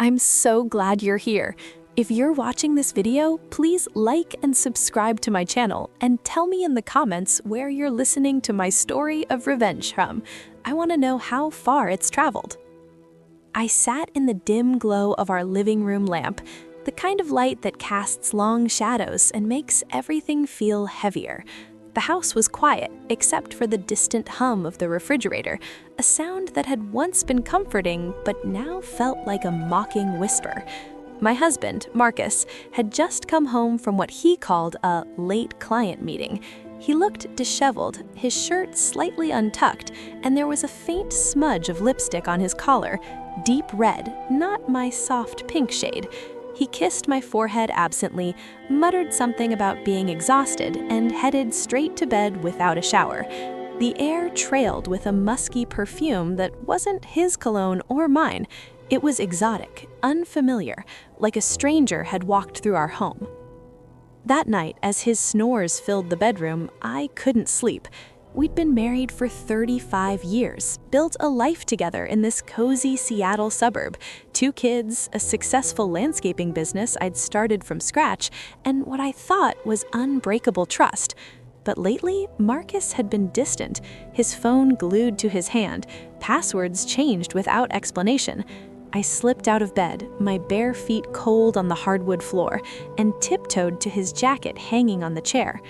I'm so glad you're here. If you're watching this video, please like and subscribe to my channel and tell me in the comments where you're listening to my story of revenge from. I want to know how far it's traveled. I sat in the dim glow of our living room lamp, the kind of light that casts long shadows and makes everything feel heavier. The house was quiet, except for the distant hum of the refrigerator, a sound that had once been comforting but now felt like a mocking whisper. My husband, Marcus, had just come home from what he called a late client meeting. He looked disheveled, his shirt slightly untucked, and there was a faint smudge of lipstick on his collar, deep red, not my soft pink shade. He kissed my forehead absently, muttered something about being exhausted, and headed straight to bed without a shower. The air trailed with a musky perfume that wasn't his cologne or mine. It was exotic, unfamiliar, like a stranger had walked through our home. That night, as his snores filled the bedroom, I couldn't sleep. We'd been married for 35 years, built a life together in this cozy Seattle suburb, 2 kids, a successful landscaping business I'd started from scratch, and what I thought was unbreakable trust. But lately, Marcus had been distant, his phone glued to his hand, passwords changed without explanation. I slipped out of bed, my bare feet cold on the hardwood floor, and tiptoed to his jacket hanging on the chair.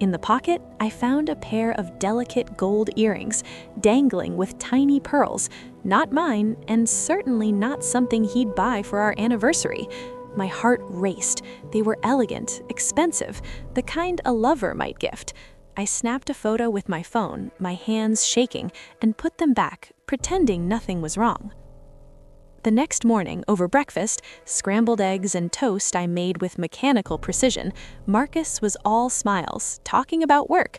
In the pocket, I found a pair of delicate gold earrings, dangling with tiny pearls, not mine, and certainly not something he'd buy for our anniversary. My heart raced. They were elegant, expensive, the kind a lover might gift. I snapped a photo with my phone, my hands shaking, and put them back, pretending nothing was wrong. The next morning, over breakfast, scrambled eggs and toast I made with mechanical precision, Marcus was all smiles, talking about work.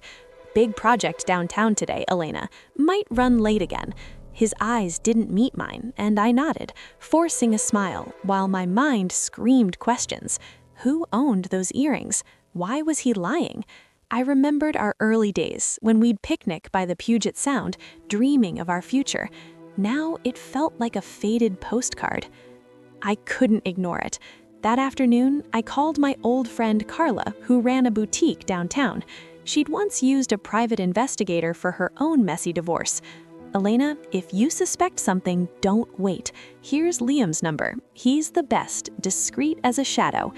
Big project downtown today, Elena. Might run late again. His eyes didn't meet mine, and I nodded, forcing a smile, while my mind screamed questions. Who owned those earrings? Why was he lying? I remembered our early days, when we'd picnic by the Puget Sound, dreaming of our future. Now it felt like a faded postcard. I couldn't ignore it. That afternoon, I called my old friend Carla, who ran a boutique downtown. She'd once used a private investigator for her own messy divorce. Elena, if you suspect something, don't wait. Here's Liam's number. He's the best, discreet as a shadow.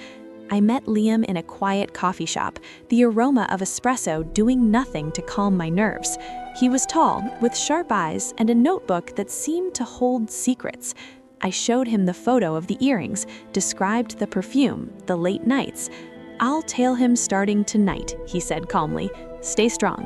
I met Liam in a quiet coffee shop, the aroma of espresso doing nothing to calm my nerves. He was tall, with sharp eyes and a notebook that seemed to hold secrets. I showed him the photo of the earrings, described the perfume, the late nights. "I'll tail him starting tonight," he said calmly. "Stay strong."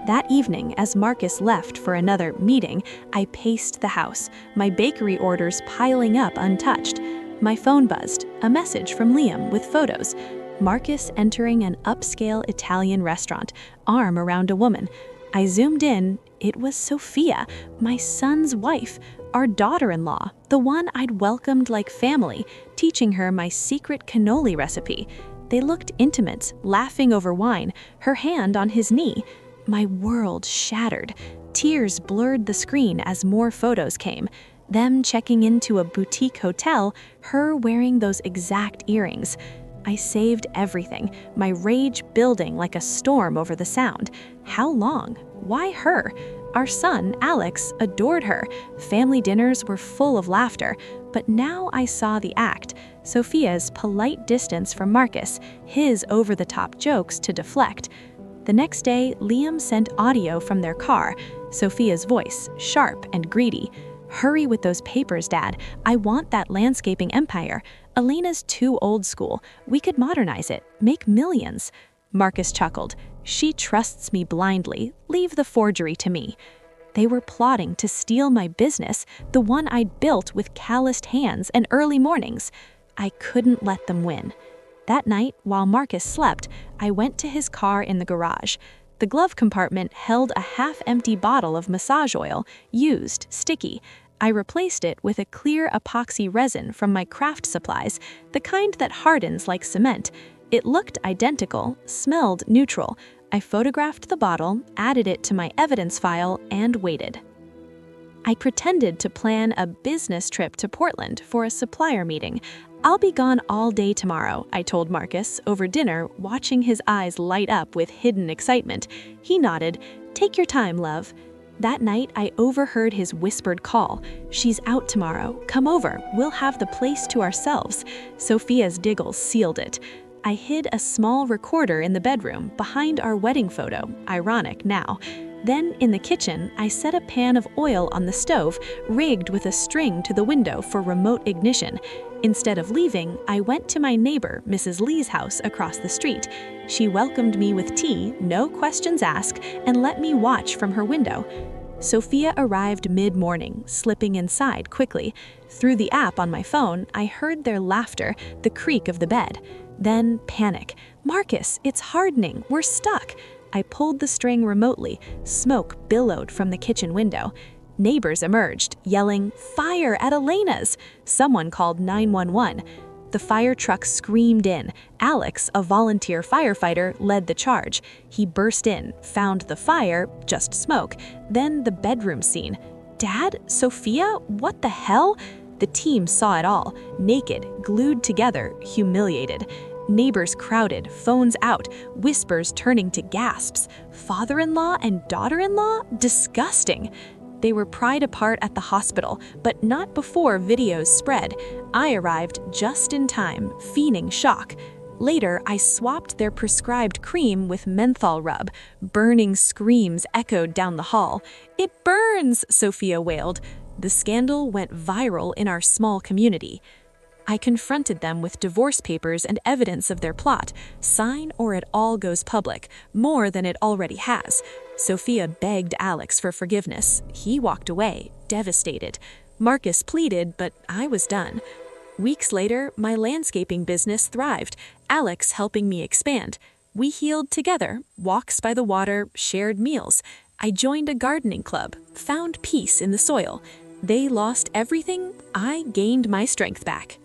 That evening, as Marcus left for another meeting, I paced the house, my bakery orders piling up untouched. My phone buzzed, a message from Liam with photos. Marcus entering an upscale Italian restaurant, arm around a woman. I zoomed in. It was Sophia, my son's wife, our daughter-in-law, the one I'd welcomed like family, teaching her my secret cannoli recipe. They looked intimate, laughing over wine, her hand on his knee. My world shattered. Tears blurred the screen as more photos came. Them checking into a boutique hotel, her wearing those exact earrings. I saved everything, my rage building like a storm over the sound. How long? Why her? Our son, Alex, adored her. Family dinners were full of laughter, but now I saw the act. Sophia's polite distance from Marcus, his over-the-top jokes to deflect. The next day, Liam sent audio from their car, Sophia's voice, sharp and greedy. "Hurry with those papers, Dad. I want that landscaping empire. Elena's too old school. We could modernize it, make millions." Marcus chuckled. "She trusts me blindly. Leave the forgery to me." They were plotting to steal my business, the one I'd built with calloused hands and early mornings. I couldn't let them win. That night, while Marcus slept, I went to his car in the garage. The glove compartment held a half-empty bottle of massage oil, used, sticky. I replaced it with a clear epoxy resin from my craft supplies, the kind that hardens like cement. It looked identical, smelled neutral. I photographed the bottle, added it to my evidence file, and waited. I pretended to plan a business trip to Portland for a supplier meeting. "I'll be gone all day tomorrow," I told Marcus over dinner, watching his eyes light up with hidden excitement. He nodded. "Take your time, love." That night, I overheard his whispered call. "She's out tomorrow. Come over. We'll have the place to ourselves." Sophia's giggles sealed it. I hid a small recorder in the bedroom behind our wedding photo, ironic now. Then, in the kitchen, I set a pan of oil on the stove, rigged with a string to the window for remote ignition. Instead of leaving, I went to my neighbor, Mrs. Lee's house across the street. She welcomed me with tea, no questions asked, and let me watch from her window. Sophia arrived mid-morning, slipping inside quickly. Through the app on my phone, I heard their laughter, the creak of the bed. Then panic. "Marcus, it's hardening. We're stuck." I pulled the string remotely. Smoke billowed from the kitchen window. Neighbors emerged, yelling, "Fire at Elena's!" Someone called 911. The fire truck screamed in. Alex, a volunteer firefighter, led the charge. He burst in, found the fire, just smoke, then the bedroom scene. "Dad? Sophia? What the hell?" The team saw it all, naked, glued together, humiliated. Neighbors crowded, phones out, whispers turning to gasps. Father-in-law and daughter-in-law? Disgusting. They were pried apart at the hospital, but not before videos spread. I arrived just in time, feigning shock. Later, I swapped their prescribed cream with menthol rub. Burning screams echoed down the hall. "It burns!" Sophia wailed. The scandal went viral in our small community. I confronted them with divorce papers and evidence of their plot. Sign or it all goes public, more than it already has. Sophia begged Alex for forgiveness. He walked away, devastated. Marcus pleaded, but I was done. Weeks later, my landscaping business thrived, Alex helping me expand. We healed together, walks by the water, shared meals. I joined a gardening club, found peace in the soil. They lost everything, I gained my strength back.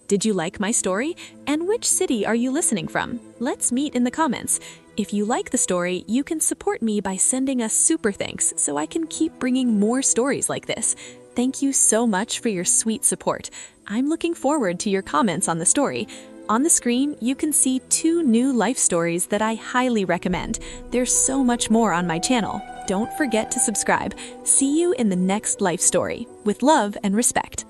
Did you like my story? And which city are you listening from? Let's meet in the comments. If you like the story, you can support me by sending us super thanks so I can keep bringing more stories like this. Thank you so much for your sweet support. I'm looking forward to your comments on the story. On the screen, you can see 2 new life stories that I highly recommend. There's so much more on my channel. Don't forget to subscribe. See you in the next life story. With love and respect.